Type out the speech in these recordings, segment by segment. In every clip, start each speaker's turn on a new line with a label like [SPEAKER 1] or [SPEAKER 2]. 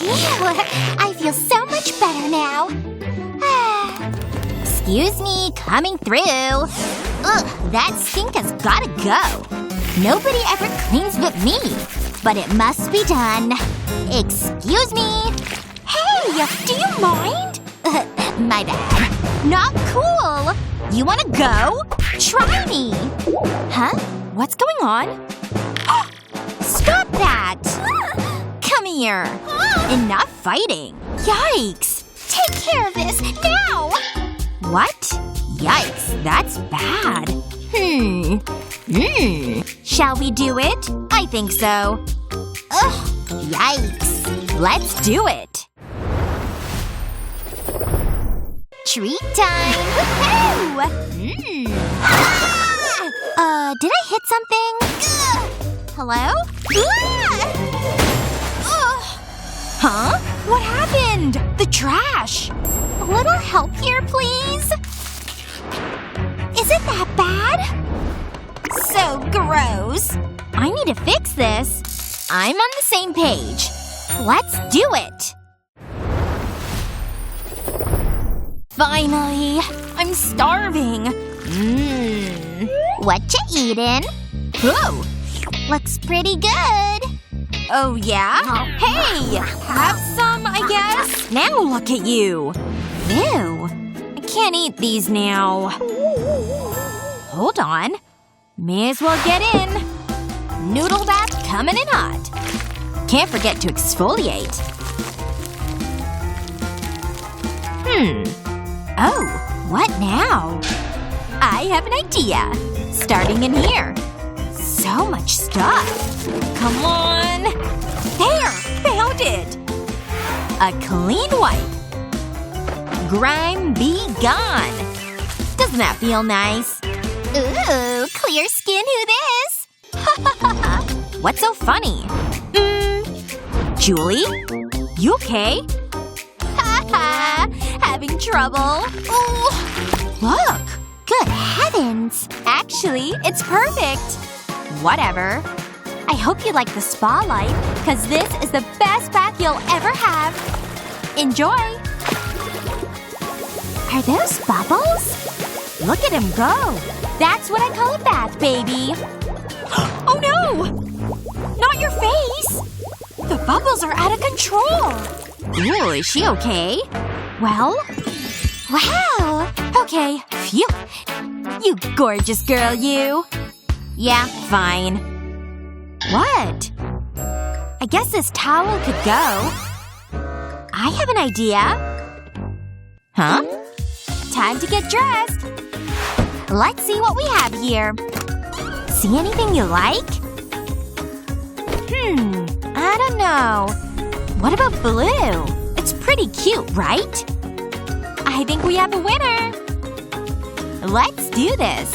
[SPEAKER 1] Phew, I feel so much better now. Excuse me, coming through. Ugh, that stink has gotta go. Nobody ever cleans but me. But it must be done. Excuse me. Hey, do you mind? My bad. Not cool. You wanna go? Try me. Huh? What's going on? Stop that! Come here. Enough fighting. Yikes. Take care of this, now! What? Yikes, that's bad. Shall we do it? I think so. Ugh, yikes. Let's do it. Treat time! Woohoo! Did I hit something? Hello? Huh? What happened? The trash! A little help here, please? Is it that bad? So gross. I need to fix this. I'm on the same page. Let's do it. Finally. I'm starving. What you eatin'? Whoa. Looks pretty good. Oh, yeah? Hey! Have some, I guess? Now look at you. Ew. I can't eat these now. Hold on. May as well get in. Noodle bath coming in hot. Can't forget to exfoliate. Oh, what now? I have an idea. Starting in here. So much stuff. Come on. There! Found it! A clean wipe. Grime be gone. Doesn't that feel nice? Ooh, clear skin who this? What's so funny? Julie? You okay? Haha. Having trouble. Ooh. Look. Good heavens. Actually, it's perfect. Whatever. I hope you like the spotlight, cause this is the best bath you'll ever have. Enjoy! Are those bubbles? Look at him go. That's what I call a bath, baby. Oh no! Not your face! The bubbles are out of control. Ooh, is she okay? Well? Wow! Okay, phew. You gorgeous girl, you. Yeah, fine. What? I guess this towel could go. I have an idea. Huh? Time to get dressed. Let's see what we have here. See anything you like? I don't know. What about blue? It's pretty cute, right? I think we have a winner. Let's do this.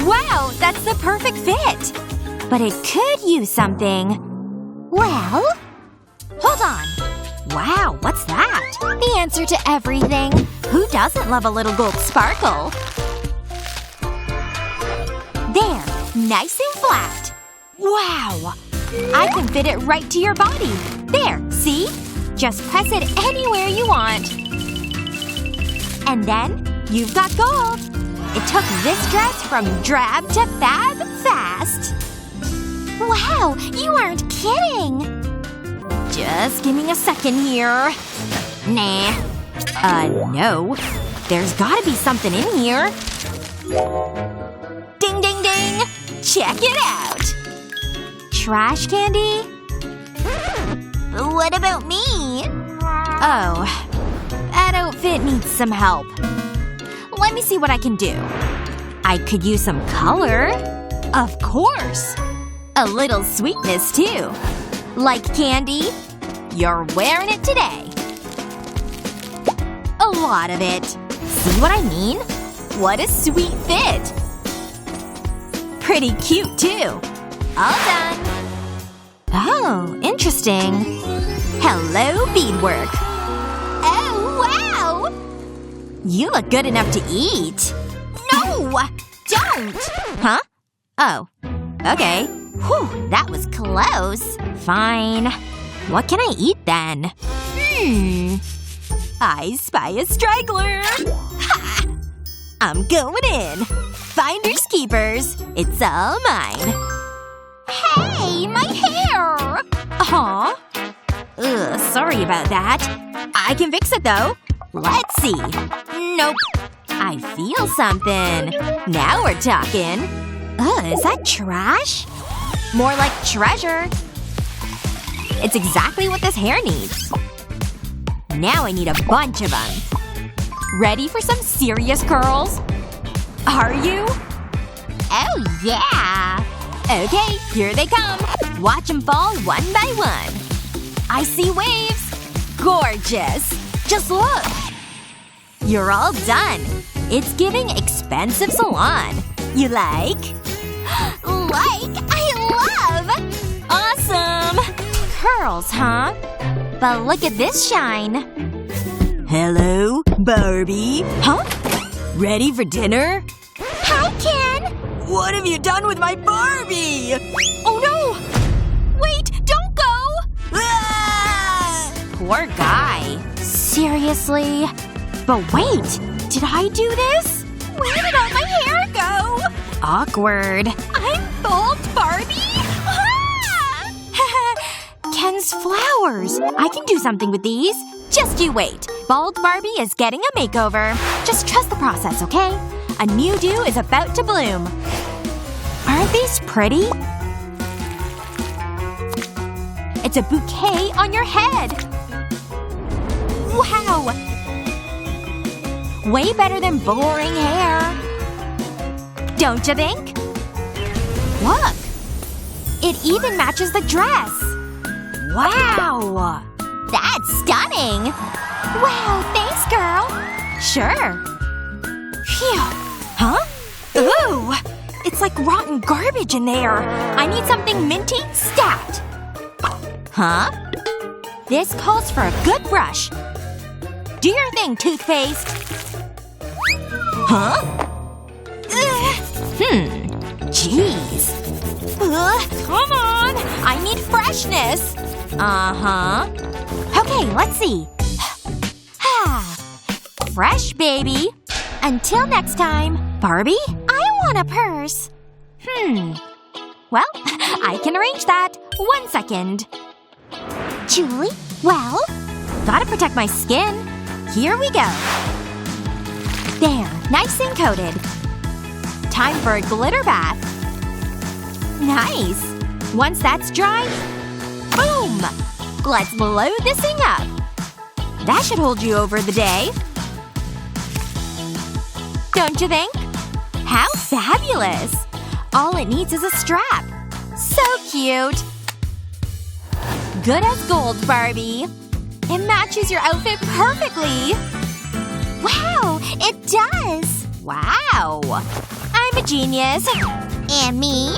[SPEAKER 1] Wow, that's the perfect fit. But it could use something. Well? Hold on. Wow, what's that? The answer to everything. Who doesn't love a little gold sparkle? There. Nice and flat. Wow. I can fit it right to your body. There, see? Just press it anywhere you want. And then, you've got gold. It took this dress from drab to fab fast. Wow, you aren't kidding! Just give me a second here. Nah. No. There's gotta be something in here. Ding ding ding! Check it out! Trash candy? What about me? Oh. That outfit needs some help. Let me see what I can do. I could use some color. Of course! A little sweetness, too. Like candy? You're wearing it today. A lot of it. See what I mean? What a sweet fit. Pretty cute, too. All done. Oh, interesting. Hello, beadwork. Oh, wow! You look good enough to eat. No! Don't! Huh? Oh. Okay. Whew, that was close. Fine. What can I eat then? I spy a straggler! Ha! I'm going in! Finders keepers. It's all mine. Hey! My hair! Aw. Ugh, sorry about that. I can fix it though. Let's see. Nope. I feel something. Now we're talking. Ugh, is that trash? More like treasure. It's exactly what this hair needs. Now I need a bunch of them. Ready for some serious curls? Are you? Oh yeah! Okay, here they come. Watch them fall one by one. I see waves. Gorgeous. Just look. You're all done. It's giving expensive salon. You like? Like? I love! Awesome! Curls, huh? But look at this shine. Hello, Barbie. Huh? Ready for dinner? Hi, Ken! What have you done with my Barbie? Oh no! Wait, don't go! Ah! Poor guy. Seriously? But wait, did I do this? Where did all my hair go? Awkward. I'm bald Barbie? Ken's flowers. I can do something with these. Just you wait. Bald Barbie is getting a makeover. Just trust the process, okay? A new dew is about to bloom. Aren't these pretty? It's a bouquet on your head. Wow! Way better than boring hair. Don't you think? Look! It even matches the dress. Wow! That's stunning! Wow, thanks, girl! Sure. Phew. Huh? Ooh! It's like rotten garbage in there. I need something minty stat. Huh? This calls for a good brush. Do your thing, toothpaste. Huh? Jeez. Come on! I need freshness! Uh-huh. Okay, let's see. Fresh, baby. Until next time. Barbie? I want a purse. Well, I can arrange that. 1 second. Julie? Well? Gotta protect my skin. Here we go. There. Nice and coated. Time for a glitter bath. Nice. Once that's dry, boom! Let's blow this thing up. That should hold you over the day. Don't you think? How fabulous! All it needs is a strap. So cute. Good as gold, Barbie. It matches your outfit perfectly. Wow! It does! Wow. I'm a genius. And me?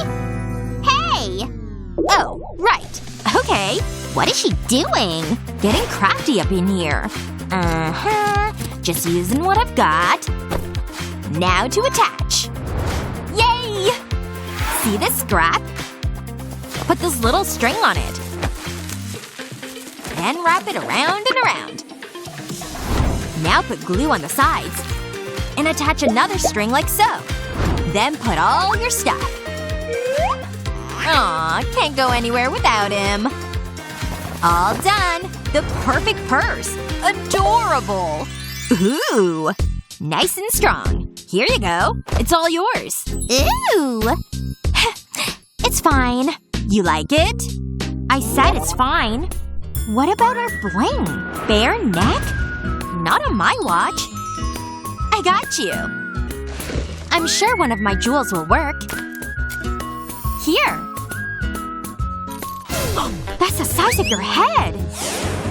[SPEAKER 1] Hey! Oh, right. Okay. What is she doing? Getting crafty up in here. Uh-huh. Just using what I've got. Now to attach. Yay! See this scrap? Put this little string on it. Then wrap it around and around. Now put glue on the sides. And attach another string like so. Then put all your stuff. Aw, can't go anywhere without him. All done. The perfect purse. Adorable. Ooh. Nice and strong. Here you go. It's all yours. Ooh. It's fine. You like it? I said it's fine. What about our bling? Bare neck? Not on my watch. I got you. I'm sure one of my jewels will work. Here. That's the size of your head.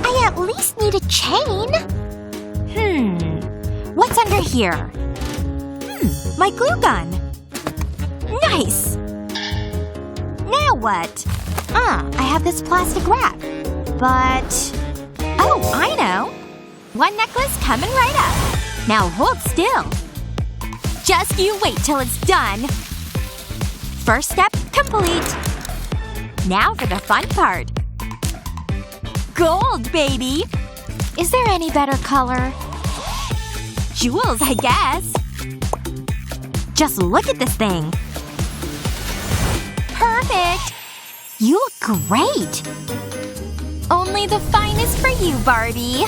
[SPEAKER 1] I at least need a chain. What's under here? My glue gun. Nice. Now what? I have this plastic wrap. But… oh, I know. One necklace coming right up. Now hold still. Just you wait till it's done. First step complete. Now for the fun part. Gold, baby! Is there any better color? Jewels, I guess. Just look at this thing. Perfect! You look great! Only the finest for you, Barbie.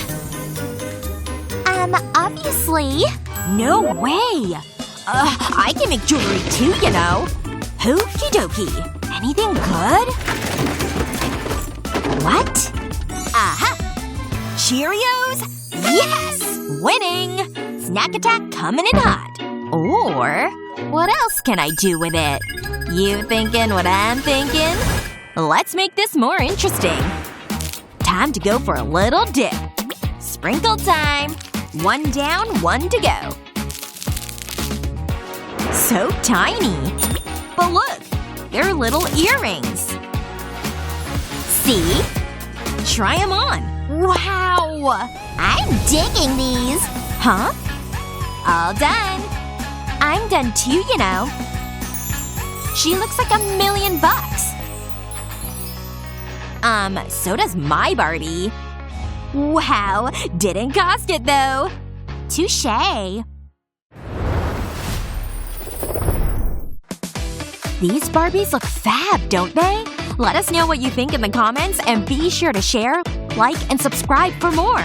[SPEAKER 1] Obviously. No way! I can make jewelry too, you know. Okie dokie. Anything good? What? Aha! Cheerios? Yes! Winning! Snack attack coming in hot. Or, what else can I do with it? You thinking what I'm thinking? Let's make this more interesting. Time to go for a little dip. Sprinkle time. One down, one to go. So tiny. But look, they're little earrings. See? Try them on. Wow! I'm digging these. Huh? All done. I'm done too, you know. She looks like $1,000,000. So does my Barbie. Wow, didn't cost it though. Touché. These Barbies look fab, don't they? Let us know what you think in the comments and be sure to share, like, and subscribe for more.